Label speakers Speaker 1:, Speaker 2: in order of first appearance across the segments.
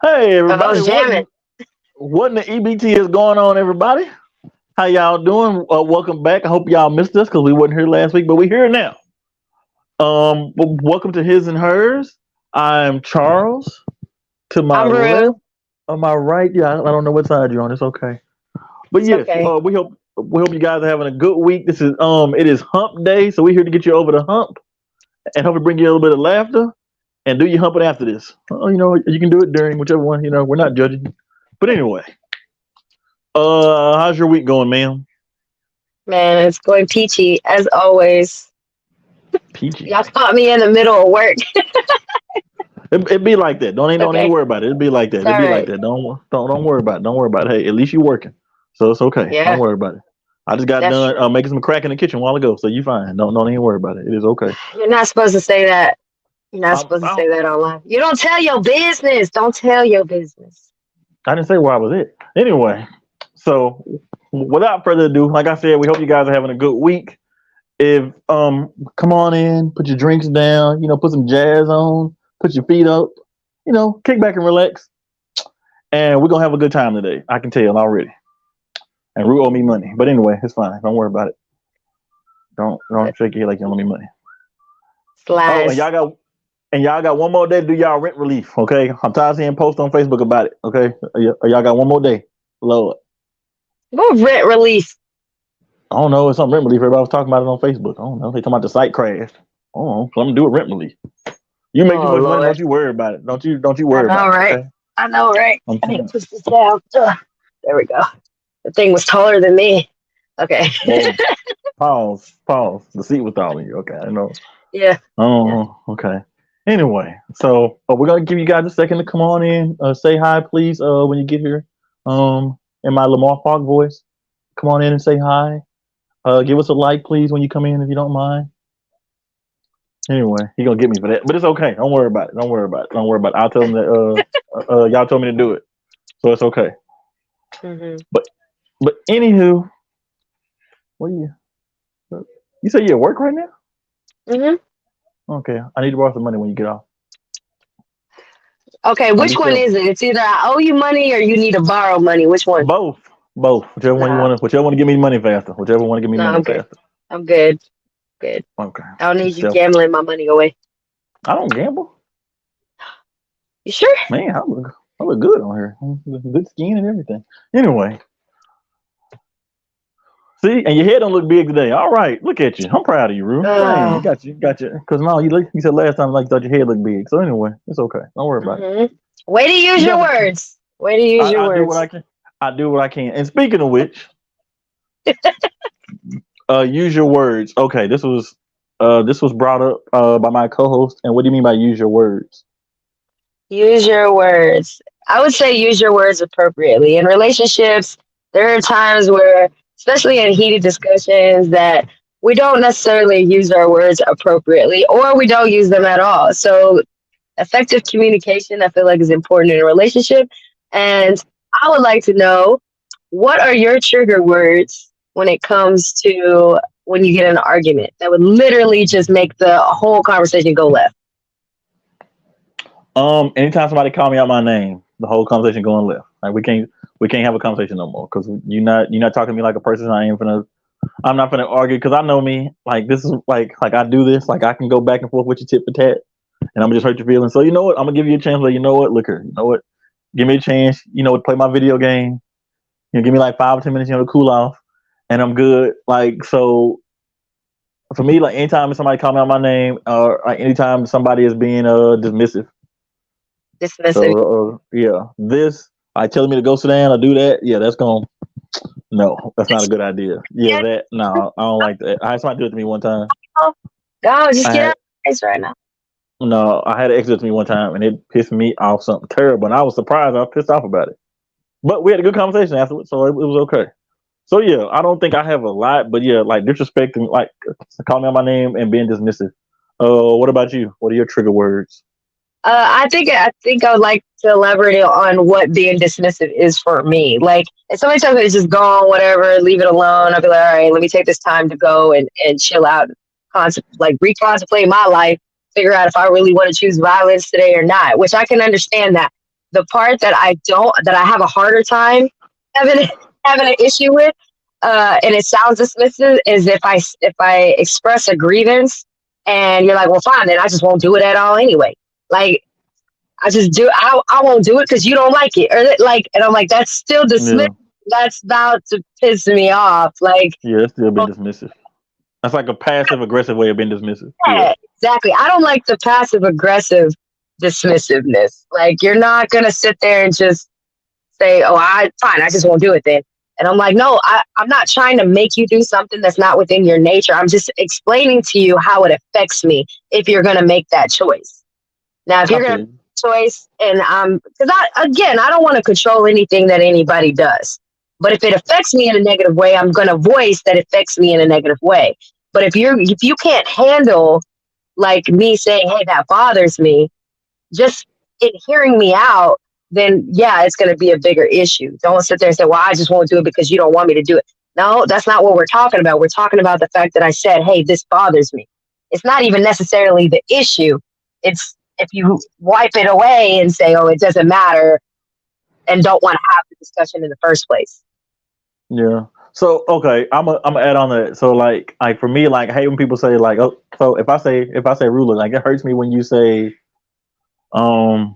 Speaker 1: Hey
Speaker 2: I
Speaker 1: everybody,
Speaker 2: was jamming.
Speaker 1: what in the EBT is going on, everybody? How y'all doing? Welcome back. I hope y'all missed us because we wasn't here last week, but we're here now. Welcome to His and Hers. I'm Charles. To my
Speaker 2: I'm
Speaker 1: left,
Speaker 2: Roo.
Speaker 1: on my right, yeah, I don't know what side you're on. It's okay. But
Speaker 2: It's
Speaker 1: yes,
Speaker 2: okay.
Speaker 1: we hope you guys are having a good week. It is Hump Day, so we're here to get you over the hump and hopefully bring you a little bit of laughter and do your humping after this. You can do it during whichever one. We're not judging. But anyway, how's your week going, ma'am?
Speaker 2: Man, it's going peachy as always.
Speaker 1: Peachy.
Speaker 2: Y'all caught me in the middle of work.
Speaker 1: It be like that. Don't even
Speaker 2: Okay.
Speaker 1: worry about it. It be like that.
Speaker 2: It's
Speaker 1: It
Speaker 2: all
Speaker 1: be like
Speaker 2: right.
Speaker 1: that. Don't worry about it. Don't worry about it. Hey, at least you're working, so it's okay. Don't
Speaker 2: Yeah,
Speaker 1: worry about it. I just got
Speaker 2: that's
Speaker 1: done
Speaker 2: true.
Speaker 1: making some crack in the kitchen a while ago, so you fine. Don't even worry about it. It is okay.
Speaker 2: You're not supposed to say that. You're not supposed to
Speaker 1: I,
Speaker 2: say that online. You don't tell your business. Don't tell your business.
Speaker 1: I didn't say where I was at. Anyway, so without further ado, like I said, we hope you guys are having a good week. If come on in, put your drinks down, put some jazz on, put your feet up, kick back and relax, and we're gonna have a good time today. I can tell already. And Rue owe me money, but anyway, it's fine. Don't worry about it. Don't shake your head like you owe me money. Oh, and
Speaker 2: Slides.
Speaker 1: y'all got one more day to do y'all rent relief. Okay, I'm tired of seeing posts on Facebook about it. Okay, y'all got one more day. Lord,
Speaker 2: What rent release?
Speaker 1: I don't know. It's some rent relief. Everybody was talking about it on Facebook. I don't know. They talking about the site crashed. I don't know. Something to do with rent relief. You make too
Speaker 2: Oh
Speaker 1: much money. Don't
Speaker 2: Lord.
Speaker 1: you worry about it. Don't you
Speaker 2: I
Speaker 1: worry
Speaker 2: know,
Speaker 1: about it.
Speaker 2: right?
Speaker 1: Okay.
Speaker 2: I know, right?
Speaker 1: I'm
Speaker 2: I need to
Speaker 1: saying.
Speaker 2: push this down. Ugh. There we go. The thing was taller than me. Okay.
Speaker 1: Whoa. Pause. Pause. The seat was calling you. Okay. I know.
Speaker 2: Yeah. Yeah.
Speaker 1: Oh. Okay. Anyway, so we're gonna give you guys a second to come on in. Say hi, please. When you get here. In my Lamar Park voice, come on in and say hi. Give us a like, please, when you come in, if you don't mind. Anyway, he gonna get me for that, but it's okay. Don't worry about it. Don't worry about it. Don't worry about it. I'll tell him that y'all told me to do it, so it's okay.
Speaker 2: Hmm.
Speaker 1: But anywho, what you you say you at work right now?
Speaker 2: Hmm.
Speaker 1: Okay, I need to borrow some money when you get off.
Speaker 2: Okay,
Speaker 1: Don't
Speaker 2: which
Speaker 1: be
Speaker 2: one
Speaker 1: selfish.
Speaker 2: is it? It's either I owe you money or you need to borrow money. Which one?
Speaker 1: Both, both.
Speaker 2: Nah,
Speaker 1: Whichever one to give me money faster. Whichever one to give me
Speaker 2: no,
Speaker 1: money
Speaker 2: I'm good.
Speaker 1: faster.
Speaker 2: I'm good. Good.
Speaker 1: Okay.
Speaker 2: I don't
Speaker 1: You
Speaker 2: need you
Speaker 1: selfish.
Speaker 2: gambling my money away.
Speaker 1: I don't gamble,
Speaker 2: You sure?
Speaker 1: man. I look good on here. Good skin and everything. Anyway, see, and your head don't look big today. All right, look at you. I'm proud of you, Rue. Dang,
Speaker 2: Uh,
Speaker 1: got you. Cause no, you said last time like you thought your head looked big. So anyway, it's okay. Don't worry about it.
Speaker 2: hmm Way to use
Speaker 1: You
Speaker 2: your
Speaker 1: got it.
Speaker 2: words. Way to use your
Speaker 1: I do what
Speaker 2: words.
Speaker 1: I can. I do what I can. And speaking of which, use your words. Okay, this was brought up by my co-host. And what do you mean by use your words?
Speaker 2: Use your words. I would say use your words appropriately. In relationships, there are times where, especially in heated discussions, that we don't necessarily use our words appropriately or we don't use them at all. So, effective communication, I feel like, is important in a relationship. And I would like to know, what are your trigger words when it comes to when you get in an argument that would literally just make the whole conversation go left?
Speaker 1: Anytime somebody call me out my name, the whole conversation going left. Like we can't have a conversation no more because you're not talking to me like a person. I'm not gonna argue because I know me. Like this is like I do this. Like I can go back and forth with you tit for tat, and I'm gonna just hurt your feelings. So you know what? I'm gonna give you a chance. Like you know what? Look here. You know what? Give me a chance. Play my video game. Give me like 5 or 10 minutes. To cool off, and I'm good. Like so. For me, like anytime somebody call me out my name, or like anytime somebody is being dismissive.
Speaker 2: Dismissive.
Speaker 1: So yeah, this I telling me to go sit down or do that. Yeah, no, that's not a good idea. Yeah,
Speaker 2: Yeah,
Speaker 1: that no, I don't like that. I had somebody do it to me one time.
Speaker 2: go, just
Speaker 1: I
Speaker 2: get
Speaker 1: had
Speaker 2: out of my face right now.
Speaker 1: no, I had an ex do it to me one time, and it pissed me off something terrible. And I was surprised. I was pissed off about it, but we had a good conversation afterwards, so it was okay. So yeah, I don't think I have a lot, but yeah, like disrespecting, like calling me out my name and being dismissive. What about you? What are your trigger words?
Speaker 2: I think I would like to elaborate on what being dismissive is for me. Like, if somebody tells me to just go on, whatever, leave it alone, I'll be like, all right, let me take this time to go and chill out, like recontemplate my life, figure out if I really want to choose violence today or not. Which I can understand that. The part that I have a harder time having having an issue with, and it sounds dismissive, is if I express a grievance and you're like, well, fine, then I just won't do it at all anyway. Like I won't do it because you don't like it, or like, and I'm like, that's still dismissive.
Speaker 1: Yeah,
Speaker 2: That's about to piss me off. Like,
Speaker 1: yeah, it's still being dismissive. That's like a passive aggressive way of being dismissive. Yeah,
Speaker 2: yeah, exactly. I don't like the passive aggressive dismissiveness. Like, you're not gonna sit there and just say, "Oh, I fine, I just won't do it then." And I'm like, no, I'm not trying to make you do something that's not within your nature. I'm just explaining to you how it affects me if you're gonna make that choice. Now, if
Speaker 1: I
Speaker 2: you're gonna
Speaker 1: feel you.
Speaker 2: make a choice, and because I don't want to control anything that anybody does. But if it affects me in a negative way, I'm gonna voice that it affects me in a negative way. But if you can't handle like me saying, "Hey, that bothers me," just in hearing me out, then yeah, it's going to be a bigger issue. Don't sit there and say, well, I just won't do it because you don't want me to do it. No, that's not what we're talking about. We're talking about the fact that I said, hey, this bothers me. It's not even necessarily the issue. It's if you wipe it away and say, oh, it doesn't matter, and don't want to have the discussion in the first place.
Speaker 1: Yeah. So okay, I'm gonna add on to that. So like for me, like I hate when people say like, oh, so if I say ruler, like it hurts me when you say um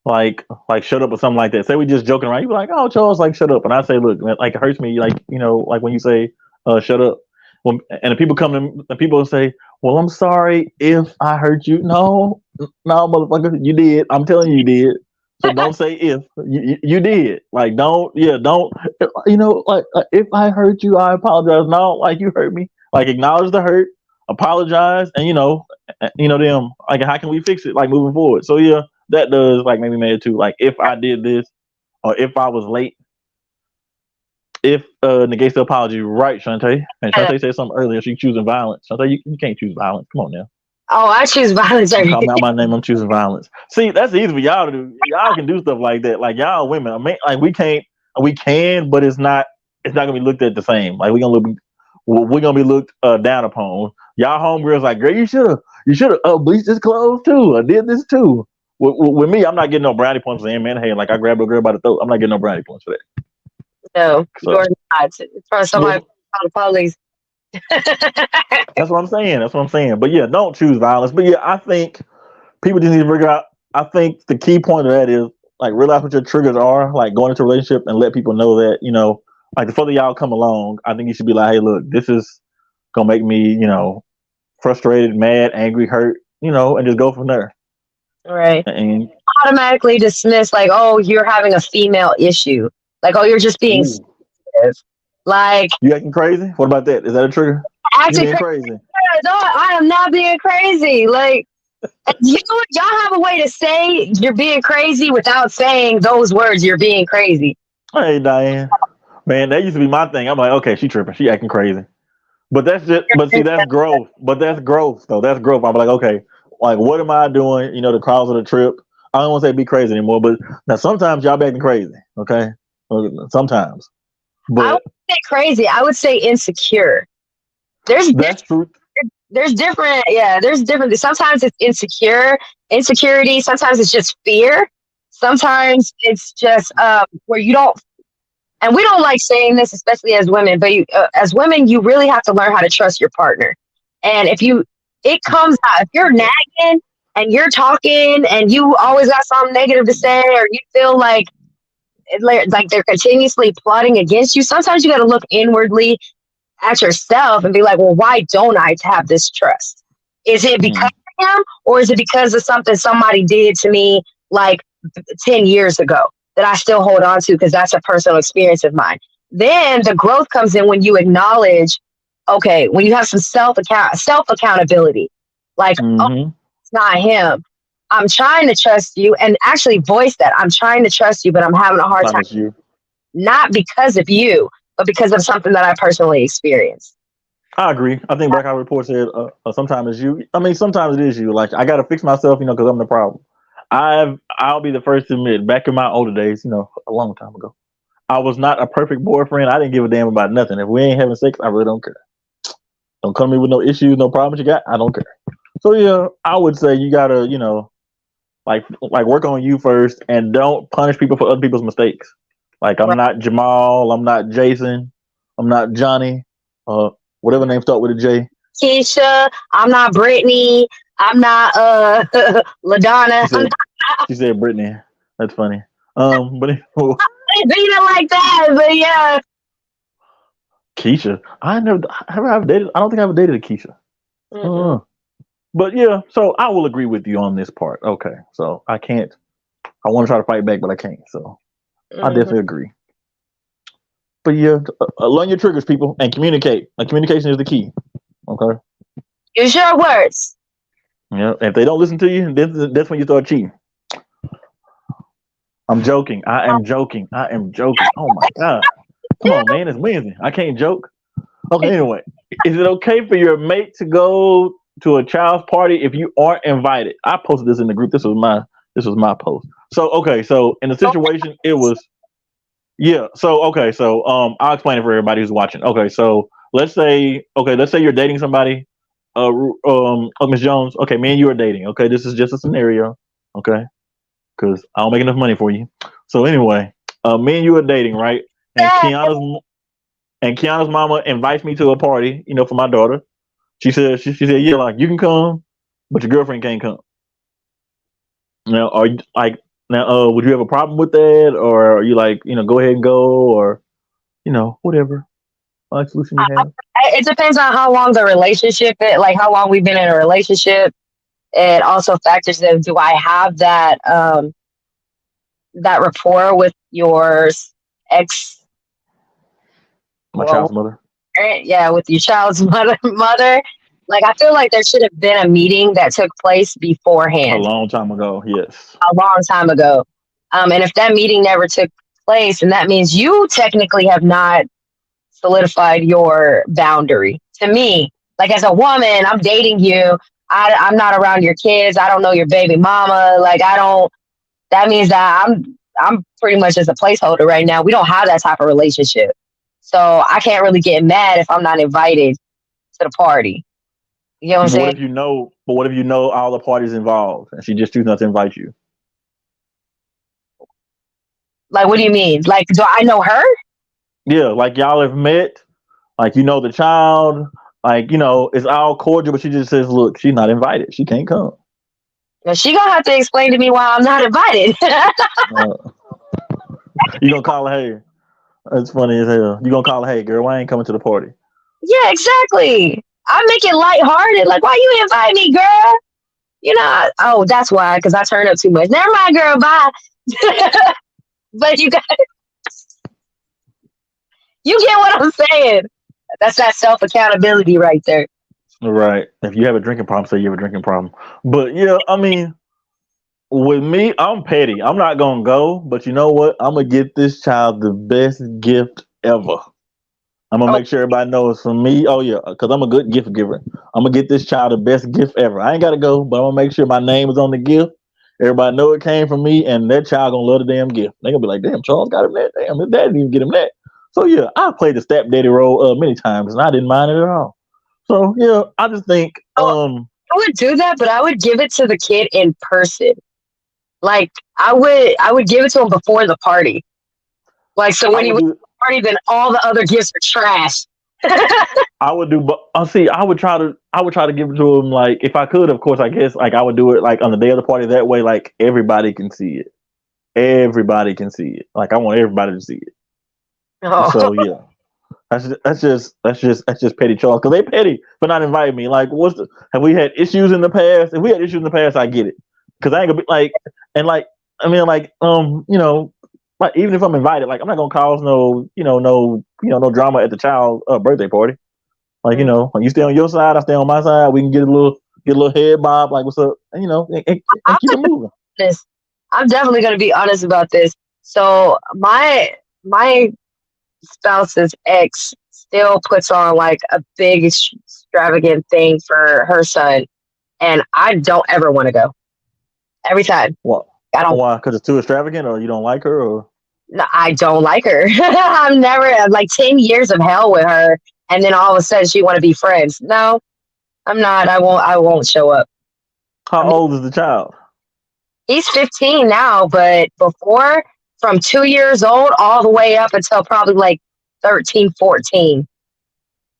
Speaker 1: like shut up or something like that. Say we just joking around, you be like, oh Charles, like shut up, and I say, look, man, like it hurts me, like like when you say shut up. When, and the people come to the people say, well, I'm sorry if I hurt you. No, no, motherfucker, you did. I'm telling you, you did. So don't say if you did. Like don't like if I hurt you, I apologize. No, like you hurt me. Like acknowledge the hurt, apologize, and them like how can we fix it? Like moving forward. So yeah, that does like make me mad too. Like if I did this or if I was late, if negates the apology, right, Shantae? And Shantae said something earlier. She choosing violence. Shantae, you can't choose violence. Come on now.
Speaker 2: Oh, I choose violence.
Speaker 1: I'm calling out my name. I'm choosing violence. See, that's easy for y'all to do. Y'all can do stuff like that. Like y'all women. I mean, like we can't. We can, but it's not. It's not gonna be looked at the same. Like we're gonna be looked down upon. Y'all homegirls like, girl, you should have bleached this clothes too. I did this too. With me, I'm not getting no brownie points for saying, man, hey, like I grabbed a girl by the throat. I'm not getting no brownie points for that.
Speaker 2: No,
Speaker 1: So
Speaker 2: you're not. For
Speaker 1: yeah,
Speaker 2: somebody call the police.
Speaker 1: that's what I'm saying. That's what I'm saying. But yeah, don't choose violence. But yeah, I think people just need to figure out. I think the key point of that is like realize what your triggers are. Like going into a relationship and let people know that like the further y'all come along, I think you should be like, hey, look, this is gonna make me frustrated, mad, angry, hurt, and just go from there.
Speaker 2: Right.
Speaker 1: And
Speaker 2: Automatically dismiss like, oh, you're having a female issue. Like, oh, you're just being
Speaker 1: ooh,
Speaker 2: sensitive. Like,
Speaker 1: you acting crazy? What about that? Is that a trigger? You
Speaker 2: acting
Speaker 1: being
Speaker 2: crazy.
Speaker 1: crazy?
Speaker 2: No, I am not being crazy. Like, y'all have a way to say you're being crazy without saying those words. You're being crazy.
Speaker 1: Hey, Diane. Man, that used to be my thing. I'm like, okay, she tripping. She acting crazy. But that's just, but see, that's growth. But that's growth, though. That's growth. I'm like, okay, like, what am I doing? The cause of the trip. I don't want to say be crazy anymore, but now sometimes y'all be acting crazy. Okay, sometimes.
Speaker 2: I
Speaker 1: But
Speaker 2: wouldn't say crazy. I would say insecure. There's
Speaker 1: that's true.
Speaker 2: there's different, yeah, there's different. Sometimes it's insecurity. Sometimes it's just fear. Sometimes it's just where you don't, and we don't like saying this, especially as women, but as women, you really have to learn how to trust your partner. And it comes out, if you're nagging and you're talking and you always got something negative to say, or you feel like they're continuously plotting against you, sometimes you got to look inwardly at yourself and be like, well, why don't I have this trust? Is it because
Speaker 1: Mm,
Speaker 2: of him, or is it because of something somebody did to me like 10 years ago that I still hold on to because that's a personal experience of mine? Then the growth comes in when you acknowledge, okay, when you have some self accountability, like, oh,
Speaker 1: mm-hmm.
Speaker 2: it's not him. I'm trying to trust you, and actually voice that I'm trying to trust you, but I'm having a hard time,
Speaker 1: Promise you.
Speaker 2: not because of you, but because of something that I personally experienced.
Speaker 1: I agree. I think Blackout Report said sometimes it's you. I mean, sometimes it is you. Like I got to fix myself, because I'm the problem. I'll be the first to admit, back in my older days, a long time ago, I was not a perfect boyfriend. I didn't give a damn about nothing. If we ain't having sex, I really don't care. Don't come to me with no issues, no problems you got. I don't care. So yeah, I would say you gotta, Like work on you first, and don't punish people for other people's mistakes. Like I'm
Speaker 2: Right.
Speaker 1: not Jamal, I'm not Jason, I'm not Johnny, uh, whatever name start with a J.
Speaker 2: Keisha, I'm not Brittany. I'm not
Speaker 1: She
Speaker 2: Ladonna. I'm
Speaker 1: said she said Brittany. That's funny. But anyway,
Speaker 2: not being it like that, but yeah.
Speaker 1: Keisha, I never have dated. I don't think I ever dated a Keisha.
Speaker 2: Mm-mm,
Speaker 1: Uh, but yeah, so I will agree with you on this part. Okay, so I can't. I want to try to fight back, but I can't. So I
Speaker 2: mm-hmm.
Speaker 1: definitely agree. But yeah, learn your triggers, people, and communicate. Like communication is the key. Okay.
Speaker 2: Use your words.
Speaker 1: Yeah. If they don't listen to you, that's when you start cheating. I'm joking. I am joking. I am joking. Oh my god. Come on, man. It's Wednesday. I can't joke. Okay. Anyway, is it okay for your mate to go to a child's party if you aren't invited? I posted this in the group. This was my post. So okay. So in the situation, it was yeah. So okay. So I'll explain it for everybody who's watching. Okay. So let's say you're dating somebody. Miss Jones. Okay, me and you are dating. Okay, this is just a scenario. Okay, because I don't make enough money for you. So anyway, me and you are dating, right? And Kiana's mama invites me to a party. For my daughter. She said, yeah, like you can come, but your girlfriend can't come. Now, are you like now? Would you have a problem with that, or are you like go ahead and go, or whatever like solution you have?
Speaker 2: It depends on how long the relationship is, like how long we've been in a relationship. It also factors in, do I have that rapport with your ex,
Speaker 1: My
Speaker 2: well,
Speaker 1: child's mother.
Speaker 2: yeah, with your child's mother. Like I feel like there should have been a meeting that took place
Speaker 1: A
Speaker 2: beforehand,
Speaker 1: long time ago, yes.
Speaker 2: a long time ago. And if that meeting never took place, and that means you technically have not solidified your boundary. To me, like as a woman, I'm dating you. I'm not around your kids. I don't know your baby mama. Like I don't. That means that I'm pretty much just a placeholder right now. We don't have that type of relationship, so I can't really get mad if I'm not invited to the party. You know what I'm
Speaker 1: But what
Speaker 2: saying?
Speaker 1: if you know? But what if you know all the parties involved and she just chooses not to invite you?
Speaker 2: Like, what do you mean? Like, do I know her?
Speaker 1: Yeah, like y'all have met, like the child, like it's all cordial, but she just says, "Look, she's not invited. She can't come."
Speaker 2: Now, she gonna have to explain to me why I'm not invited.
Speaker 1: Uh, you gonna call her? Hey, that's funny as hell. You gonna call her? Hey, girl, why ain't coming to the party?
Speaker 2: Yeah, exactly. I make it lighthearted. Like, why you invite me, girl? Oh, that's why, because I turn up too much. Never mind, girl, bye. But you get what I'm saying. That's that self accountability right there.
Speaker 1: Right. If you have a drinking problem, say you have a drinking problem. But yeah, I mean, with me, I'm petty. I'm not gonna go, but you know what? I'm gonna get this child the best gift ever. I'm gonna
Speaker 2: Oh,
Speaker 1: make sure everybody knows from me. Oh yeah, because I'm a good gift giver. I'm gonna get this child the best gift ever. I ain't gotta go, but I'm gonna make sure my name is on the gift. Everybody know it came from me, and that child gonna love the damn gift. They gonna be like, "Damn, Charles got him that. Damn, his dad didn't even get him that." So yeah, I played the stepdaddy role many times, and I didn't mind it at all. So yeah, I just think
Speaker 2: oh, I would do that, but I would give it to the kid in person. Like I would give it to him before the party. Like so
Speaker 1: I
Speaker 2: when he
Speaker 1: would
Speaker 2: was
Speaker 1: do
Speaker 2: at the party, then all the other gifts are trash.
Speaker 1: I would do, but see, I would try to give it to him like if I could, of course, I guess like I would do it like on the day of the party that way, like everybody can see it. Everybody can see it. Like I want everybody to see it.
Speaker 2: Oh,
Speaker 1: So yeah, that's just petty Charles because they petty for not inviting me. Like, have we had issues in the past? If we had issues in the past, I get it because I ain't gonna be like and like I mean like like even if I'm invited, like I'm not gonna cause no drama at the child's birthday party. Like, when you stay on your side, I stay on my side. We can get a little head bob, like what's up, and
Speaker 2: I'm
Speaker 1: keep it moving.
Speaker 2: honest. I'm definitely gonna be honest about this. So my spouse's ex still puts on like a big extravagant thing for her son, and I don't ever want to go. Every time,
Speaker 1: What?
Speaker 2: I don't.
Speaker 1: Why? Because it's too extravagant, or you don't like her, or
Speaker 2: No, I don't like her. I'm never like 10 years of hell with her, and then all of a sudden she want to be friends. No, I'm not. I won't. I won't show up.
Speaker 1: how
Speaker 2: I'm
Speaker 1: old is the child?
Speaker 2: He's 15 now, but before, from 2 years old all the way up until probably like 13, 14,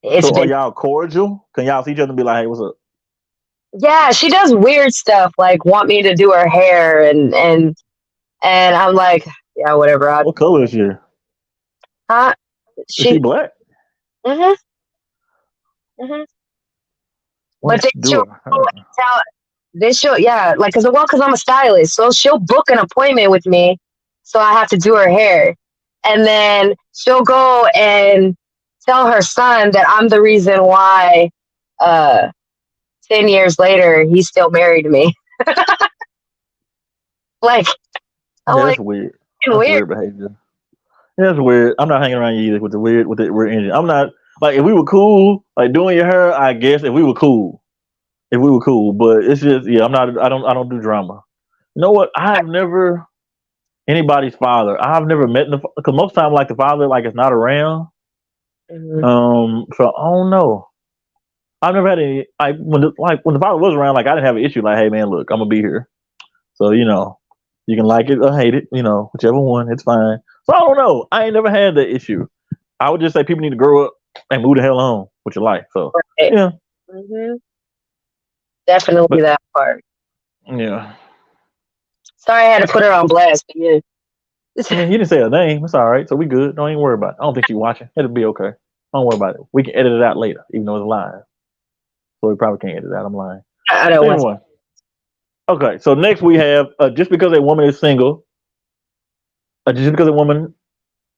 Speaker 2: it's
Speaker 1: So are
Speaker 2: been.
Speaker 1: y'all cordial? Can y'all see each other and be like, "Hey, what's up?"
Speaker 2: Yeah, she does weird stuff like want me to do her hair and I'm like, yeah, whatever.
Speaker 1: What color is she?
Speaker 2: Huh?
Speaker 1: Is she
Speaker 2: She.
Speaker 1: black?
Speaker 2: Mhm. Mhm. But
Speaker 1: What do her?
Speaker 2: tell then she'll, yeah, like because I'm a stylist, so she'll book an appointment with me, so I have to do her hair, and then she'll go and tell her son that I'm the reason why. 10 years later, he's still married to me. Like I'm
Speaker 1: Yeah,
Speaker 2: like
Speaker 1: that's weird. That's
Speaker 2: weird.
Speaker 1: weird behavior. Yeah, that's weird. I'm not hanging around you either with the weird energy. I'm not like if we were cool, like doing your hair. I guess if we were cool, but it's just yeah. I'm not. I don't do drama. You know what? I have never anybody's father. I've never met the because most time like the father like it's not around.
Speaker 2: Mhm.
Speaker 1: So I don't know. I've never had any like when the father was around. Like I didn't have an issue. Like hey man, look, I'm gonna be here. So you can like it or hate it. Whichever one, it's fine. So I don't know. I ain't never had that issue. I would just say people need to grow up and move the hell on with your life. So
Speaker 2: Right.
Speaker 1: yeah,
Speaker 2: Mhm. Definitely
Speaker 1: but
Speaker 2: that part.
Speaker 1: yeah.
Speaker 2: Sorry, I had to put her on blast, but yeah.
Speaker 1: I mean, you didn't say her name. It's all right. So we good. Don't even worry about it. I don't think she's watching. It'll be okay. Don't worry about it. We can edit it out later, even though it's live. So we probably can't edit it out. I'm lying.
Speaker 2: I don't
Speaker 1: So
Speaker 2: want.
Speaker 1: anyway, okay. So next we have just because a woman is single, just because a woman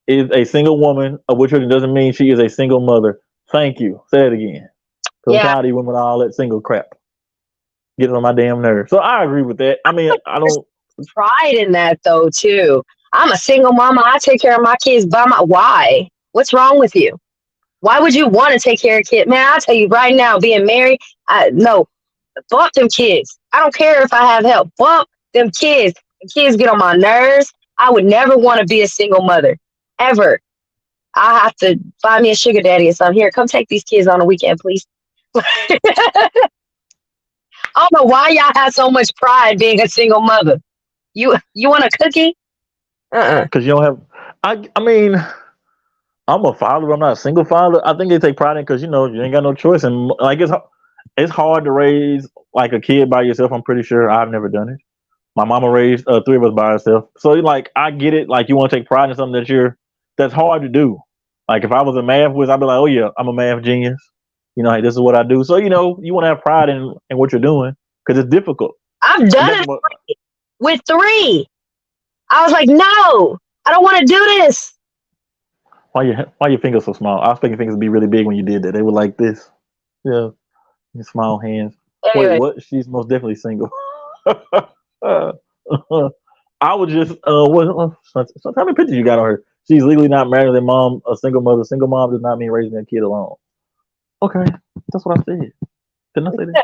Speaker 1: is a single woman of which doesn't mean she is a single mother. Thank you. Say it again. Because I'm
Speaker 2: Yeah,
Speaker 1: tired of these women with all that single crap. Getting on my damn nerves. So I agree with that. I mean, I
Speaker 2: there's
Speaker 1: don't.
Speaker 2: pride in that though too. I'm a single mama. I take care of my kids by my. Why? What's wrong with you? Why would you want to take care of kids? Man, I'll tell you right now, being married, no, bump them kids. I don't care if I have help. Bump them kids. The kids get on my nerves. I would never want to be a single mother, ever. I have to find me a sugar daddy or something. Here, come take these kids on a weekend, please. I don't know why y'all have so much pride being a single mother. You want a cookie? Uh-uh.
Speaker 1: Because you don't have. I mean, I'm a father. I'm not a single father. I think they take pride in because you ain't got no choice, and like it's hard to raise like a kid by yourself. I'm pretty sure I've never done it. My mama raised three of us by herself, so like I get it. Like you want to take pride in something that's hard to do. Like if I was a math whiz, I'd be like, oh yeah, I'm a math genius. Hey, this is what I do. So you want to have pride in what you're doing because it's difficult,
Speaker 2: I've
Speaker 1: and
Speaker 2: done
Speaker 1: that's
Speaker 2: it
Speaker 1: what.
Speaker 2: with three. I was like, no, I don't want to do this.
Speaker 1: Why your fingers so small? I was thinking fingers would be really big when you did that. They were like this. Yeah, your small hands. Wait,
Speaker 2: Anyway,
Speaker 1: what? She's most definitely single. I would just so how many pictures you got on her? She's legally not married to their mom, a single mother. Single mom does not mean raising a kid alone. Okay, that's what I said. Didn't I say that?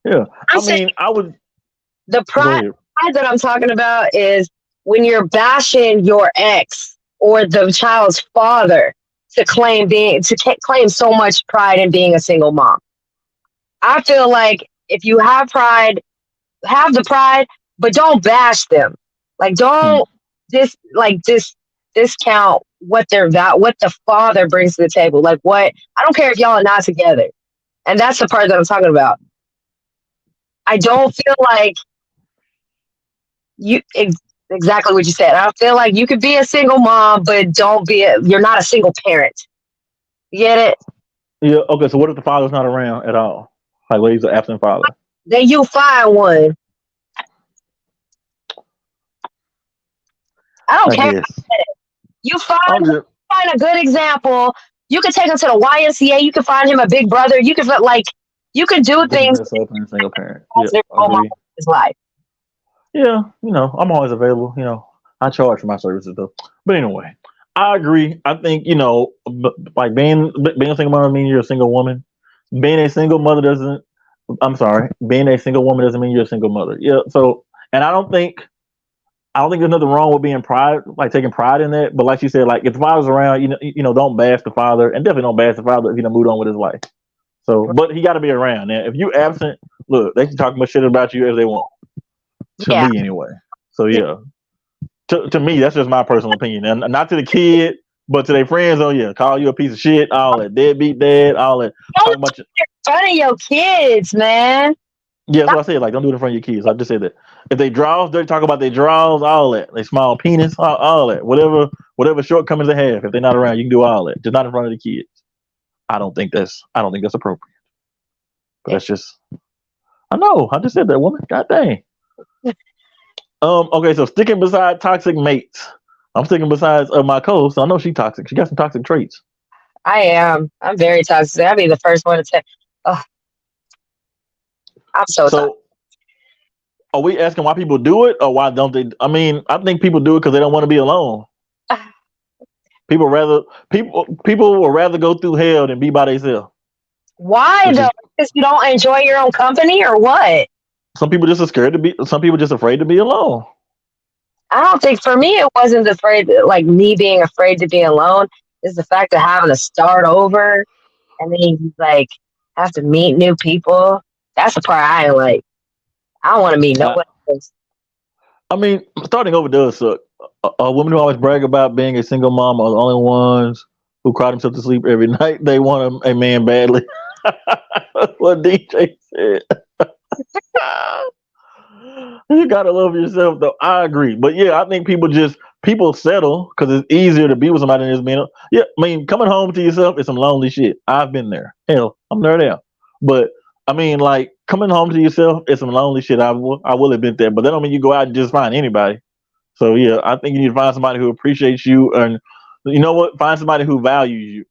Speaker 1: Yeah.
Speaker 2: I'm
Speaker 1: I
Speaker 2: saying
Speaker 1: mean, I would
Speaker 2: the
Speaker 1: go
Speaker 2: pride
Speaker 1: ahead.
Speaker 2: that I'm talking about is when you're bashing your ex or the child's father to claim so much pride in being a single mom. I feel like if you have pride, have the pride, but don't bash them. Like
Speaker 1: Hmm.
Speaker 2: don't discount what the father brings to the table. Like what I don't care if y'all are not together. And that's the part that I'm talking about. I don't feel like you exactly what you said. I feel like you could be a single mom, but you're not a single parent. You get it?
Speaker 1: Yeah. Okay. So what if the father's not around at all? Like, what he's an absent father?
Speaker 2: Then you find one. I don't
Speaker 1: I
Speaker 2: care.
Speaker 1: guess.
Speaker 2: You find
Speaker 1: I'm just.
Speaker 2: find a good example. You can take him to the YMCA. You can find him a big brother. You can do
Speaker 1: Pick his
Speaker 2: things
Speaker 1: ass up and single parent. Yeah.
Speaker 2: positive role model
Speaker 1: Agree.
Speaker 2: in his life.
Speaker 1: Yeah, I'm always available. I charge for my services though. But anyway, I agree. I think like being a single mother means you're a single woman. Being a single mother doesn't. I'm sorry. Being a single woman doesn't mean you're a single mother. Yeah. So, and I don't think there's nothing wrong with being pride, like taking pride in that. But like you said, like if the father's around, don't bash the father, and definitely don't bash the father if he done moved on with his life. So, but he got to be around. Now, if you absent, look, they can talk much shit about you as they want. To
Speaker 2: Yeah.
Speaker 1: me, anyway. So yeah, to me, that's just my personal opinion, and not to the kid, but to their friends. Oh yeah, call you a piece of shit, all that deadbeat dad, all that
Speaker 2: Don't
Speaker 1: talking about you.
Speaker 2: make fun of your kids, man.
Speaker 1: Yeah, that's what I said. Like, don't do it in front of your kids. I just said that. If they draws, they talk about their draws, all that. They small penis, all that. Whatever shortcomings they have. If they're not around, you can do all that. Just not in front of the kids. I don't think that's appropriate. But that's just. I know. I just said that, woman. God dang. Okay, so sticking beside toxic mates. I'm sticking beside my co-host. So I know she toxic. She got some toxic traits.
Speaker 2: I am. I'm very toxic. I'll be the first one to say, oh, I'm so toxic.
Speaker 1: So are we asking why people do it or why don't they? I mean, I think people do it because they don't want to be alone. People will rather go through hell than be by themselves.
Speaker 2: Why
Speaker 1: Which
Speaker 2: though?
Speaker 1: is
Speaker 2: Because you don't enjoy your own company or what?
Speaker 1: some people just are scared to be. Some people just afraid to be alone.
Speaker 2: I don't think for me it wasn't afraid like me being afraid to be alone. It's the fact of having to start over and then you like have to meet new people. That's the part I ain't like. I don't want to meet no
Speaker 1: I,
Speaker 2: one else.
Speaker 1: I mean, starting over does suck. Women who always brag about being a single mom are the only ones who cry themselves to sleep every night. They want a man badly. That's what DJ said. You gotta love yourself, though. I agree, but yeah, I think people settle because it's easier to be with somebody than it's being. Yeah, I mean, coming home to yourself is some lonely shit. I've been there. Hell, I'm there now. But I mean, like coming home to yourself is some lonely shit. I will admit that, but that don't mean you go out and just find anybody. So yeah, I think you need to find somebody who appreciates you, and you know what? Find somebody who values you.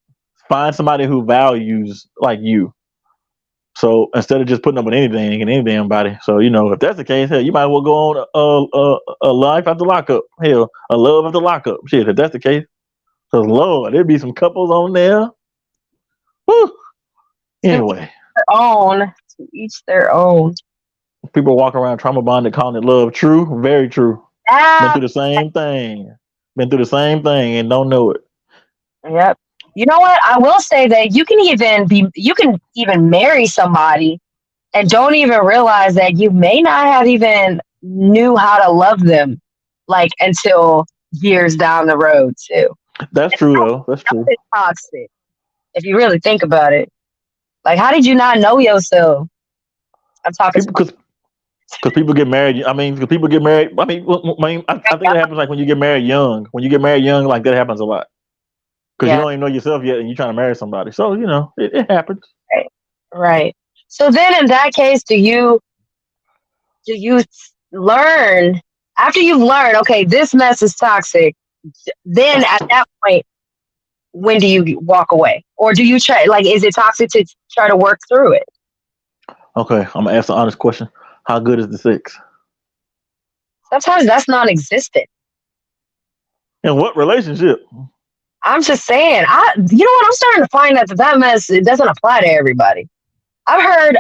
Speaker 1: Find somebody who values like you. So instead of just putting up with anything and any damn body, so if that's the case, hell, you might as well go on a life after lockup, hell, a love after lockup, shit. If that's the case, because Lord, there'd be some couples on there. Whew. Anyway,
Speaker 2: Their own. To each their own.
Speaker 1: people walk around trauma bonded, calling it love. True, very true. Been
Speaker 2: Ah,
Speaker 1: through the same thing. Been through the same thing and don't know it.
Speaker 2: yep. You know what? I will say that you can even marry somebody and don't even realize that you may not have even knew how to love them like until years down the road too.
Speaker 1: That's true though. That's true.
Speaker 2: It's toxic if you really think about it. Like, how did you not know yourself? I'm talking
Speaker 1: People, because people get married. I mean, because people get married. I mean, I think that happens like when you get married young. When you get married young, like that happens a lot. Because you
Speaker 2: yeah,
Speaker 1: don't even know yourself yet, and you're trying to marry somebody. So it happens.
Speaker 2: right, right. So then, in that case, do you learn after you've learned? Okay, this mess is toxic. Then at that point, when do you walk away, or do you try? Like, is it toxic to try to work through it?
Speaker 1: Okay, I'm gonna ask the honest question: how good is the sex?
Speaker 2: Sometimes that's non-existent.
Speaker 1: In what relationship?
Speaker 2: I'm just saying. You know what? I'm starting to find that mess it doesn't apply to everybody. I've heard,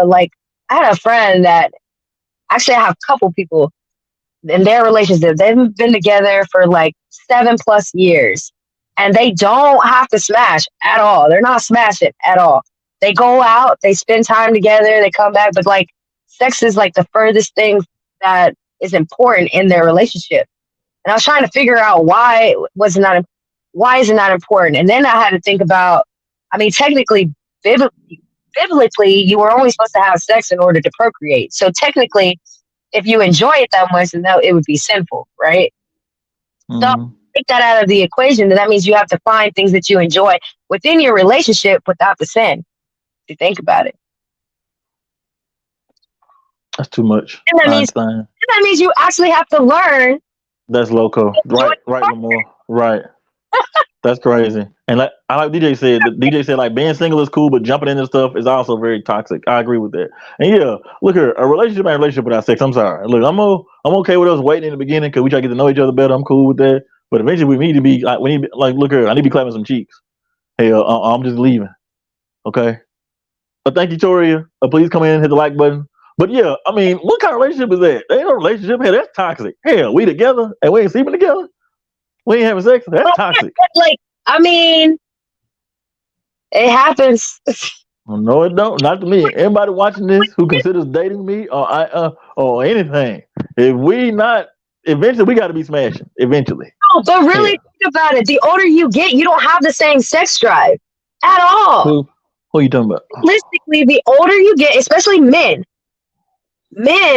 Speaker 2: like I had a friend that actually I have a couple people in their relationship. They've been together for like 7+ years, and they don't have to smash at all. They're not smashing at all. They go out, they spend time together, they come back, but like sex is like the furthest thing that is important in their relationship. And I was trying to figure out why is it not important? And then I had to think about, I mean, technically, biblically, you were only supposed to have sex in order to procreate. So technically, if you enjoy it that much, then it would be sinful, right? So
Speaker 1: Mm,
Speaker 2: take that out of the equation, then that means you have to find things that you enjoy within your relationship without the sin. If you think about it,
Speaker 1: that's too much,
Speaker 2: and
Speaker 1: Einstein.
Speaker 2: that means you actually have to learn
Speaker 1: That's loco.
Speaker 2: to enjoy
Speaker 1: Right, right, Lamar. Right. That's crazy. And like I like DJ said, the DJ said like being single is cool, but jumping into stuff is also very toxic. I agree with that. And yeah, look here, a relationship ain't a relationship without sex. I'm sorry. Look, I'm okay with us waiting in the beginning because we try to get to know each other better. I'm cool with that. But eventually we need to be like look here, I need to be clapping some cheeks. Hey, I'm just leaving. Okay. But thank you, Toria. Please come in and hit the like button. But yeah, I mean, what kind of relationship is that? There ain't no relationship. Hey, that's toxic. Hell, we together and we ain't sleeping together. We ain't having sex. That's toxic.
Speaker 2: like. I mean, it happens.
Speaker 1: No, it don't. Not to me. Anybody watching this who considers dating me or anything, If we not, eventually we got to be smashing. Eventually,
Speaker 2: No, but really
Speaker 1: hell,
Speaker 2: think about it. The older you get, you don't have the same sex drive at all.
Speaker 1: who you talking about?
Speaker 2: Realistically, the older you get, especially men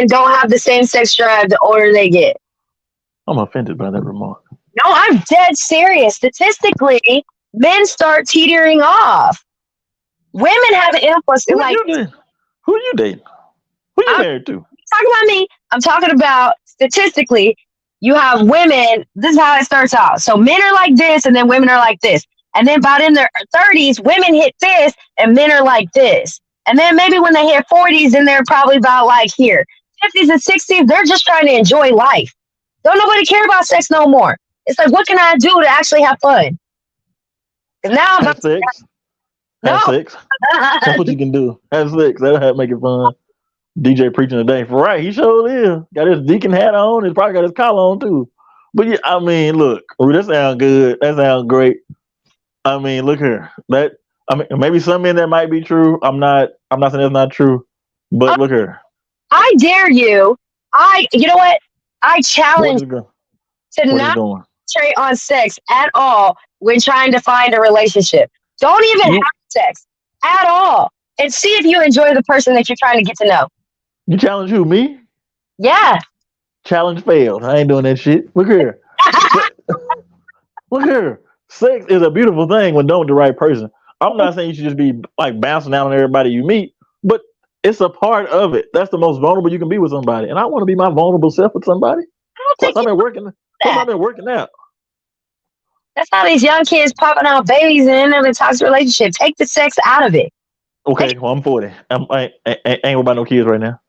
Speaker 2: don't have the same sex drive the older they get.
Speaker 1: I'm offended by that remark.
Speaker 2: No, I'm dead serious. Statistically, men start teetering off. Women have an influx.
Speaker 1: Who
Speaker 2: Like,
Speaker 1: you dating? Who you dating? Who you
Speaker 2: I'm
Speaker 1: married to?
Speaker 2: talking about me. I'm talking about statistically, you have women. This is how it starts out. So men are like this, and then women are like this. And then about in their 30s, women hit this, and men are like this. And then maybe when they hit 40s, then they're probably about like here. 50s and 60s, they're just trying to enjoy life. Don't nobody care about sex no more. It's like, what can I do to actually have fun? And now I'm
Speaker 1: Have
Speaker 2: about to,
Speaker 1: sex.
Speaker 2: no.
Speaker 1: Have sex. That's what you can do. Have sex. That'll make it fun. DJ preaching today. For right, he sure is. Got his deacon hat on. He's probably got his collar on too. But yeah, I mean, look, that sounds good. That sounds great. I mean, look here. Maybe some men that might be true. I'm not saying that's not true. But look here.
Speaker 2: I dare you. You know what? I challenge to not concentrate on sex at all when trying to find a relationship. Don't even have sex at all. And see if you enjoy the person that you're trying to get to know.
Speaker 1: You challenge who? Me?
Speaker 2: Yeah.
Speaker 1: Challenge failed. I ain't doing that shit. Look here. Look here. Sex is a beautiful thing when done with the right person. I'm not saying you should just be like bouncing out on everybody you meet, but it's a part of it. That's the most vulnerable you can be with somebody. And I want to be my vulnerable self with somebody. Plus, I've been working out.
Speaker 2: That's how these young kids popping out babies and in a toxic relationship. Take the sex out of it.
Speaker 1: Okay, well, I'm 40. I ain't worried about no kids right now.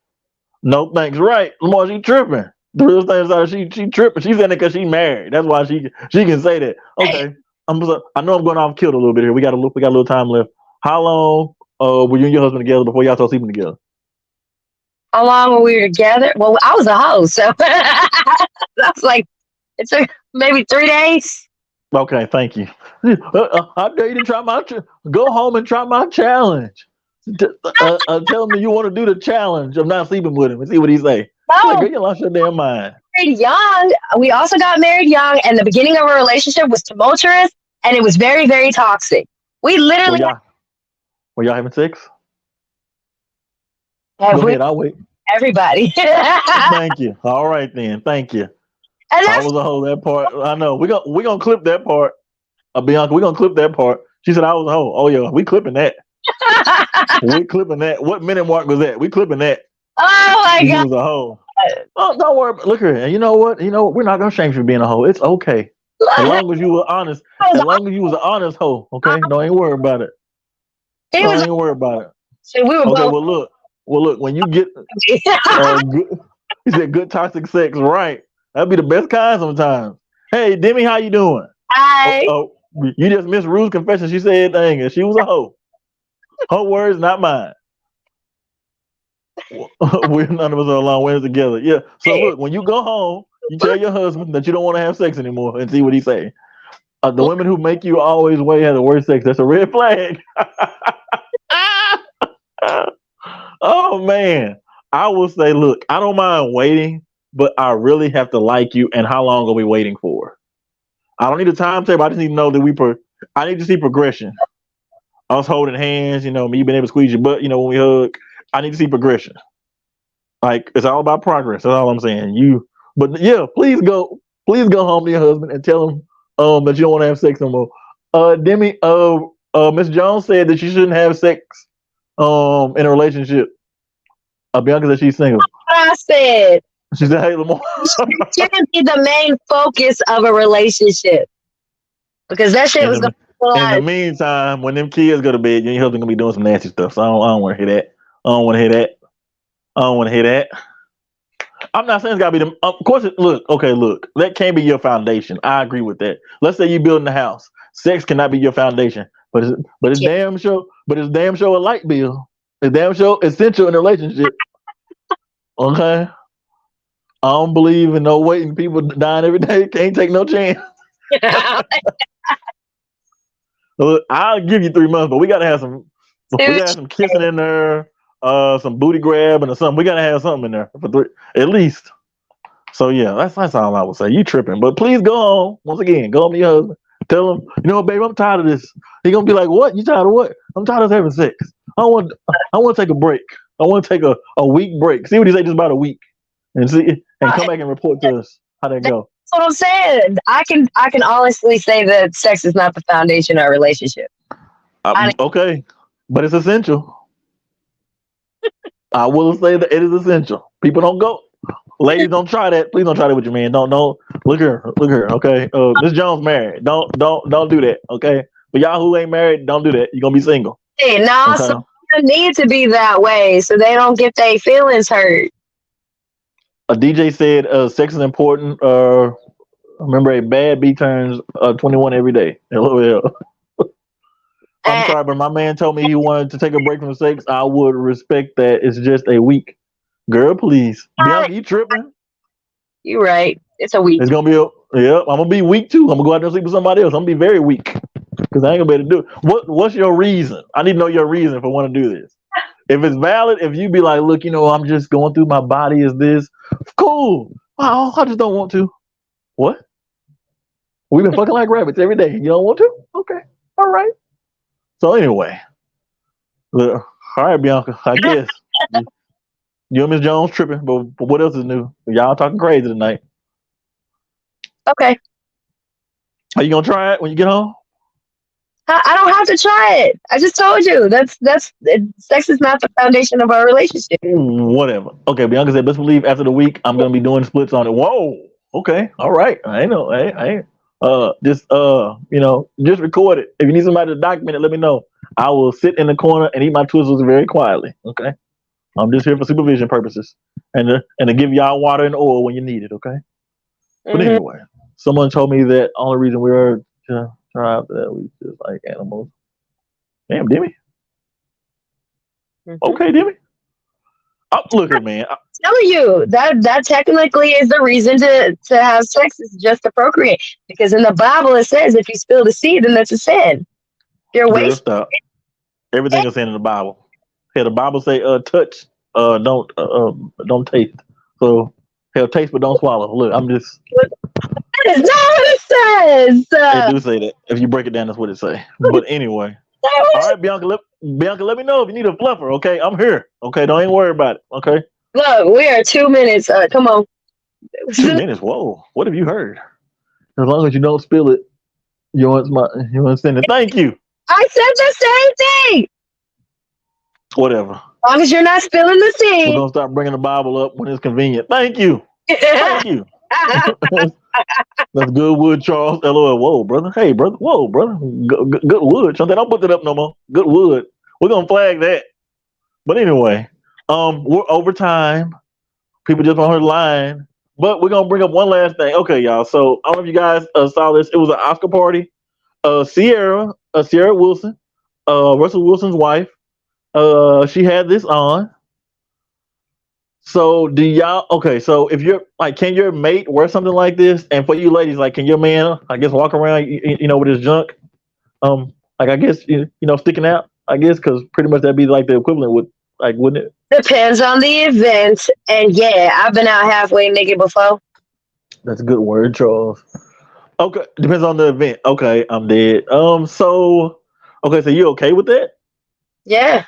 Speaker 1: No, thanks. Right. Lamar, she tripping. The real thing is she tripping. She's in it because she married. That's why she can say that. Okay. I know I'm going off killed a little bit here. We got a little time left. How long were you and your husband together before y'all started sleeping together?
Speaker 2: How long were we together? Well, I was a host, so that's like it took maybe 3 days.
Speaker 1: Okay, thank you. I dare you to try go home and try my challenge. Tell me you want to do the challenge of not sleeping with him and see what he say.
Speaker 2: No,
Speaker 1: like, girl, you lost your damn mind.
Speaker 2: Married young. We also got married young, and the beginning of our relationship was tumultuous, and it was very, very toxic. We literally
Speaker 1: were y'all having sex?
Speaker 2: Go
Speaker 1: ahead, I'll wait.
Speaker 2: Everybody.
Speaker 1: Thank you. All right then. Thank you. And I was a hoe that part. I know. We're gonna clip that part. Bianca, we're gonna clip that part. She said I was a hoe. Oh yeah, we clipping that. We clipping that. What minute mark was that? We clipping that.
Speaker 2: Oh my God.
Speaker 1: She was a hoe. Oh, don't worry. Look here. And you know what? We're not gonna shame you for being a hoe. It's okay. As long as you were honest. As long as you was an honest hoe. Okay? Don't ain't worry about it. Ain't worry about it.
Speaker 2: So we were
Speaker 1: okay,
Speaker 2: both.
Speaker 1: well look, when you get good, you said good toxic sex, right? That'd be the best kind sometimes. Hey, Demi, how you doing?
Speaker 2: Hi.
Speaker 1: You just missed Rue's confession. She said dang, and she was a hoe. Her words, not mine. We're none of us are along ways together. Yeah. So look, when you go home, you tell your husband that you don't want to have sex anymore and see what he say. The women who make you always wait have the worst sex. That's a red flag. Oh man. I will say, look, I don't mind waiting, but I really have to like you. And how long are we waiting for? I don't need a timetable. I just need to know that I need to see progression. Us holding hands, me being able to squeeze your butt, when we hug. I need to see progression. Like, it's all about progress. That's all I'm saying. But yeah, please go home to your husband and tell him that you don't want to have sex no more. Demi, Miss Jones said that you shouldn't have sex in a relationship. Bianca said she's single.
Speaker 2: I said.
Speaker 1: She said, hey, Lamar.
Speaker 2: Shouldn't be the main focus of a relationship. Because that shit was
Speaker 1: in the meantime, when them kids go to bed, you and your husband gonna be doing some nasty stuff. So I don't want to hear that. I don't want to hear that. I'm not saying it's gotta be them. Of course, look. That can't be your foundation. I agree with that. Let's say you're building a house. Sex cannot be your foundation, but it's damn sure a light bill. It's damn sure essential in a relationship. Okay. I don't believe in no waiting. People dying every day. Can't take no chance. Look, I'll give you 3 months, but we gotta have some. We gotta have some kissing in there, some booty grabbing or something. We gotta have something in there for 3 at least. So yeah, that's all I would say. You tripping, but please go on. Once again, go on to your husband. Tell him, you know what, babe, I'm tired of this. He gonna be like, what? You tired of what? I'm tired of having sex. I want to take a break. I want to take a week break. See what he say just about a week, and see and come
Speaker 2: Right.
Speaker 1: back and report to us how that
Speaker 2: That's
Speaker 1: go.
Speaker 2: what I'm saying. I can honestly say that sex is not the foundation of a relationship. I,
Speaker 1: Okay, but it's essential. I will say that it is essential. People don't go. Ladies, don't try that. Please don't try that with your man. Don't look here. Okay, Miss Jones married. Don't do that. Okay, but y'all who ain't married, don't do that. You're gonna be single.
Speaker 2: no,
Speaker 1: Okay.
Speaker 2: so need to be that way so they don't get their feelings hurt.
Speaker 1: A DJ said, "Sex is important." Remember, a bad B turns 21 every day. LOL. I'm
Speaker 2: And
Speaker 1: sorry, but my man told me he wanted to take a break from sex. I would respect that. It's just a week. Girl, please. Bianca, you tripping?
Speaker 2: you're right. It's a week.
Speaker 1: It's gonna be yep. I'm gonna be weak too. I'm gonna go out there and sleep with somebody else. I'm gonna be very weak because I ain't gonna be able to do it. What's your reason? I need to know your reason for wanting to do this. If it's valid, if you be like, look, I'm just going through my body. Is this cool? Wow, I just don't want to. What? We've been fucking like rabbits every day. You don't want to? Okay, all right. So anyway, look, all right, Bianca. I guess you and Miss Jones tripping, but what else is new? Y'all talking crazy tonight.
Speaker 2: Okay.
Speaker 1: Are you gonna try it when you get home?
Speaker 2: I don't have to try it. I just told you sex is not the foundation of our relationship.
Speaker 1: Whatever. Okay, Bianca said, best believe after the week I'm gonna be doing splits on it. Whoa. Okay. All right. I ain't know. I ain't. Just just record it. If you need somebody to document it, let me know. I will sit in the corner and eat my Twizzlers very quietly. Okay. I'm just here for supervision purposes and to give y'all water and oil when you need it. Okay. But
Speaker 2: Hmm.
Speaker 1: anyway, someone told me that only reason we are to try out that we just like animals. Damn, Demi.
Speaker 2: Hmm.
Speaker 1: Okay, Demi. Oh, look here, man.
Speaker 2: Telling you that technically is the reason to have sex is just to procreate because in the Bible it says if you spill the seed then that's a sin. You're
Speaker 1: Girl,
Speaker 2: wasting
Speaker 1: stop.
Speaker 2: it.
Speaker 1: Everything is in the Bible. Hey, the Bible say, touch, don't taste. So, hell, taste but don't swallow. Look, I'm just.
Speaker 2: That is not what it says.
Speaker 1: It do say that. If you break it down, that's what it say. But anyway, all right, Bianca. Bianca, let me know if you need a fluffer. Okay, I'm here. Okay, don't even worry about it. Okay,
Speaker 2: Look, we are 2 minutes. Come on.
Speaker 1: 2 minutes. Whoa, what have you heard? As long as you don't spill it, you understand it. Thank you.
Speaker 2: I said the same thing.
Speaker 1: Whatever.
Speaker 2: As long as you're not spilling the
Speaker 1: We're
Speaker 2: seed.
Speaker 1: gonna start bringing the Bible up when it's convenient. Thank you. Thank you. That's good wood, Charles. LOL. Whoa, brother. Hey, brother. Whoa, brother. Good wood. Something. Don't put that up no more. Good wood. We're gonna flag that. But anyway, we're over time. People just on her line. But we're gonna bring up one last thing. Okay, y'all. So I don't know if you guys saw this. It was an Oscar party. Ciara Wilson, Russell Wilson's wife. She had this on. So do y'all okay? So if you're like, can your mate wear something like this? And for you ladies, like, can your man, I guess, walk around, with his junk, like I guess sticking out? I guess because pretty much that'd be like the equivalent with like, wouldn't it?
Speaker 2: Depends on the event. And yeah, I've been out halfway naked before.
Speaker 1: That's a good word, Charles. Okay, depends on the event. Okay, I'm dead. So okay, so you okay with that?
Speaker 2: Yeah.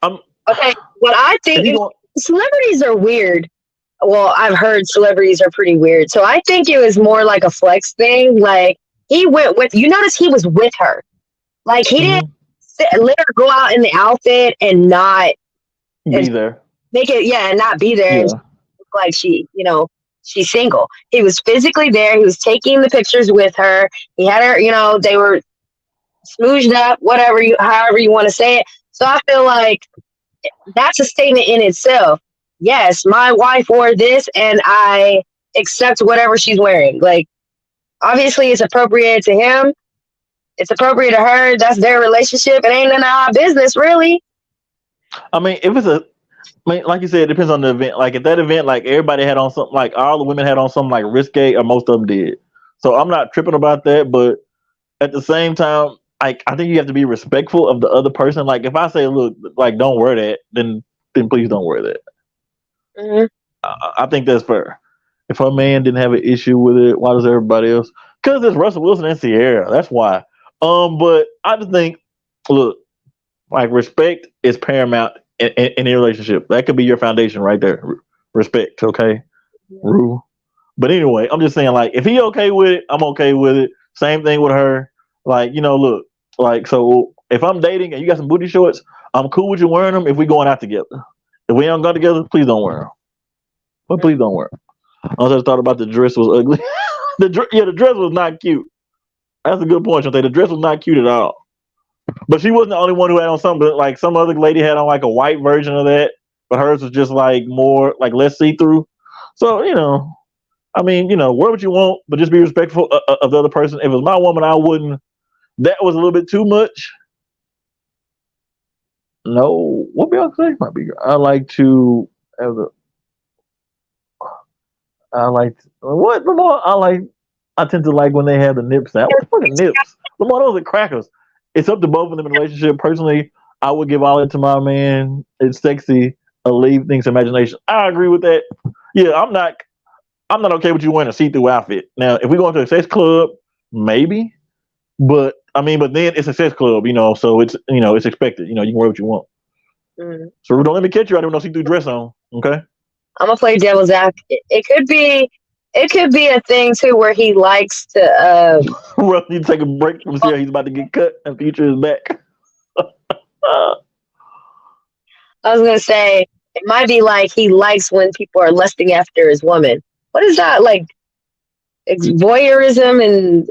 Speaker 1: Um,
Speaker 2: Okay. What I
Speaker 1: if
Speaker 2: think
Speaker 1: you
Speaker 2: is
Speaker 1: going,
Speaker 2: celebrities are weird. Well, I've heard celebrities are pretty weird. So I think it was more like a flex thing. Like he went with, you notice he was with her. Like he didn't
Speaker 1: mhm,
Speaker 2: let her go out in the outfit and not and
Speaker 1: be there.
Speaker 2: make it, yeah, and not be there and
Speaker 1: Yeah.
Speaker 2: look like she's single. He was physically there. He was taking the pictures with her. He had her, they were smooshed up, however you want to say it. So I feel like that's a statement in itself. Yes, my wife wore this and I accept whatever she's wearing. Like, obviously, it's appropriate to him, it's appropriate to her. That's their relationship. It ain't none of our business, really.
Speaker 1: I mean, if it's a I mean, like you said, it depends on the event. Like at that event, like everybody had on something, like all the women had on something like risque, or most of them did. So I'm not tripping about that, but at the same time, like I think you have to be respectful of the other person. Like if I say, look, like don't wear that, then please don't wear that.
Speaker 2: Hmm.
Speaker 1: I think that's fair. If her man didn't have an issue with it, why does everybody else? Because it's Russell Wilson and Ciara. That's why. But I just think, look, like respect is paramount in a relationship. That could be your foundation right there. Respect, okay, Rue. But anyway, I'm just saying, like, if he okay with it, I'm okay with it. Same thing with her. Like, look, like, so if I'm dating and you got some booty shorts, I'm cool with you wearing them if we going out together. If we don't go together, please don't wear them. But please don't wear them. I just thought about the dress was ugly. The dress was not cute. That's a good point, Shante. The dress was not cute at all. But she wasn't the only one who had on something. Like some other lady had on like a white version of that, but hers was just like more like less see through. So I mean, wear what you want, but just be respectful of the other person. If it was my woman, I wouldn't. That was a little bit too much. No, what Beyonce might be. I like to have the. I like what Lamar. I tend to like when they have the nips out. What the fucking nips? Lamar, those are crackers. It's up to both of them in a relationship. Personally, I would give all it to my man. It's sexy. Leave things to imagination. I agree with that. Yeah, I'm not okay with you wearing a see-through outfit. Now, if we go into a sex club, maybe. But I mean, but then it's a sex club, so it's it's expected. You can wear what you want.
Speaker 2: Mm.
Speaker 1: So don't let me catch you out there with no see-through dress on. Okay.
Speaker 2: I'm gonna play devil's advocate. It could be a thing too where he likes to.
Speaker 1: Well, you take a break from here. He's about to get cut, and Future is back.
Speaker 2: I was gonna say it might be like he likes when people are lusting after his woman. What is that like? Voyeurism and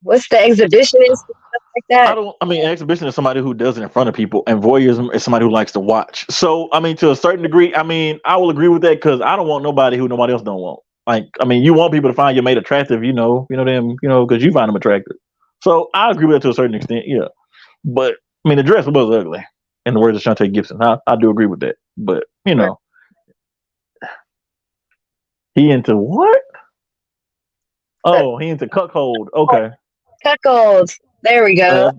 Speaker 2: what's the exhibitionist stuff like that?
Speaker 1: I mean, exhibition is somebody who does it in front of people, and voyeurism is somebody who likes to watch. So, I mean, to a certain degree, I mean, I will agree with that because I don't want nobody who nobody else don't want. Like, I mean, you want people to find your mate attractive, because you find them attractive. So, I agree with that to a certain extent, yeah. But I mean, the dress was ugly, in the words of Shantae Gibson. I do agree with that. But he into what? Oh, he into cuckold. Okay.
Speaker 2: Cuckold. There we go.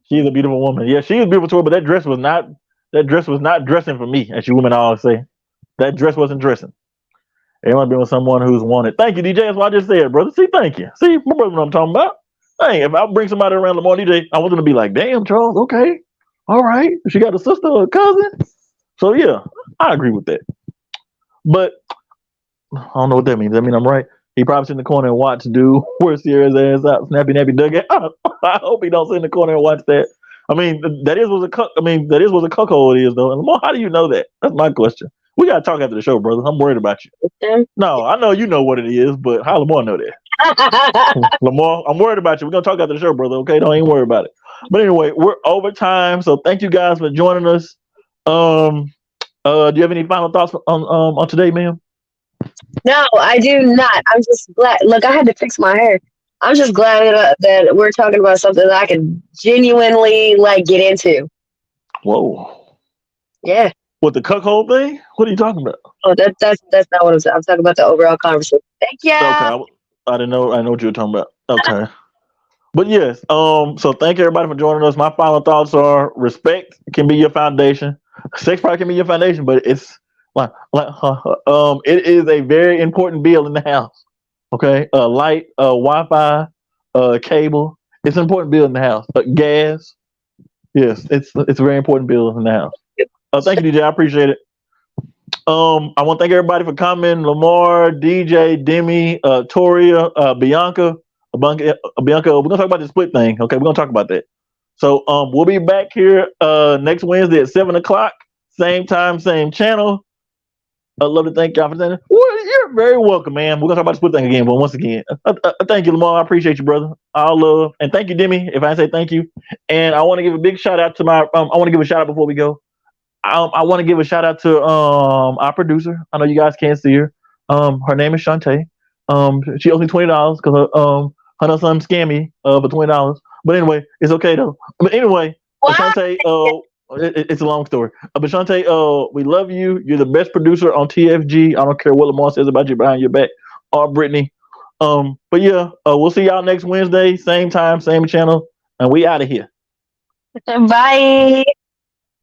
Speaker 1: She's a beautiful woman. Yeah, she was beautiful too, but that dress was not dressing for me, as you women always say. That dress wasn't dressing. It might be with someone who's wanted. Thank you, DJ. That's what I just said, brother. See, thank you. See, my brother, what I'm talking about. Hey, if I bring somebody around Lamar DJ, I want them to be like, damn, Charles, okay. All right. She got a sister or a cousin. So yeah, I agree with that. But I don't know what that means. I mean, I'm right. He probably sit in the corner and watch dude where Ciara's ass out, snappy nappy dugout. I hope he don't sit in the corner and watch that. I mean, that is what a cuckold is, though. And Lamar, how do you know that? That's my question. We gotta talk after the show, brother. I'm worried about you. No, I know you know what it is, but how Lamar know that? Lamar, I'm worried about you. We're gonna talk after the show, brother. Okay, don't even worry about it. But anyway, we're over time, so thank you guys for joining us. Do you have any final thoughts on today, ma'am?
Speaker 2: No, I do not. I'm just glad. Look, I had to fix my hair. I'm just glad that we're talking about something that I can genuinely get into.
Speaker 1: Whoa.
Speaker 2: Yeah.
Speaker 1: What, the cuckold thing? What are you talking about?
Speaker 2: Oh, that's not what I'm saying. I'm talking about the overall conversation. Thank you.
Speaker 1: Okay, I didn't know. I know what you were talking about. Okay. But yes, so thank everybody for joining us. My final thoughts are: respect can be your foundation. Sex probably can be your foundation, but it's it is a very important bill in the house. Okay, light, Wi-Fi, cable. It's an important bill in the house. Gas. Yes, it's a very important bill in the house. Thank you, DJ. I appreciate it. I want to thank everybody for coming. Lamar, DJ, Demi, Toria, Bianca. Bianca, we're gonna talk about the split thing. Okay, we're gonna talk about that. So we'll be back here next Wednesday at 7:00, same time, same channel. I'd love to thank y'all for that. Well, you're very welcome, man. We're gonna talk about the split thing again, but once again, thank you, Lamar. I appreciate you, brother. All love, and thank you, Demi. If I say thank you, and I want to give a big shout out to my. I want to give a shout out before we go. I want to give a shout out to our producer. I know you guys can't see her. Her name is Shantae. She owes me $20 because her son scammed me for $20. But anyway, it's okay though. But anyway, Shantae, it's a long story. But Shantae, we love you. You're the best producer on TFG. I don't care what Lamar says about you behind your back or Brittany. But yeah, we'll see y'all next Wednesday, same time, same channel, and we out of here.
Speaker 2: Bye.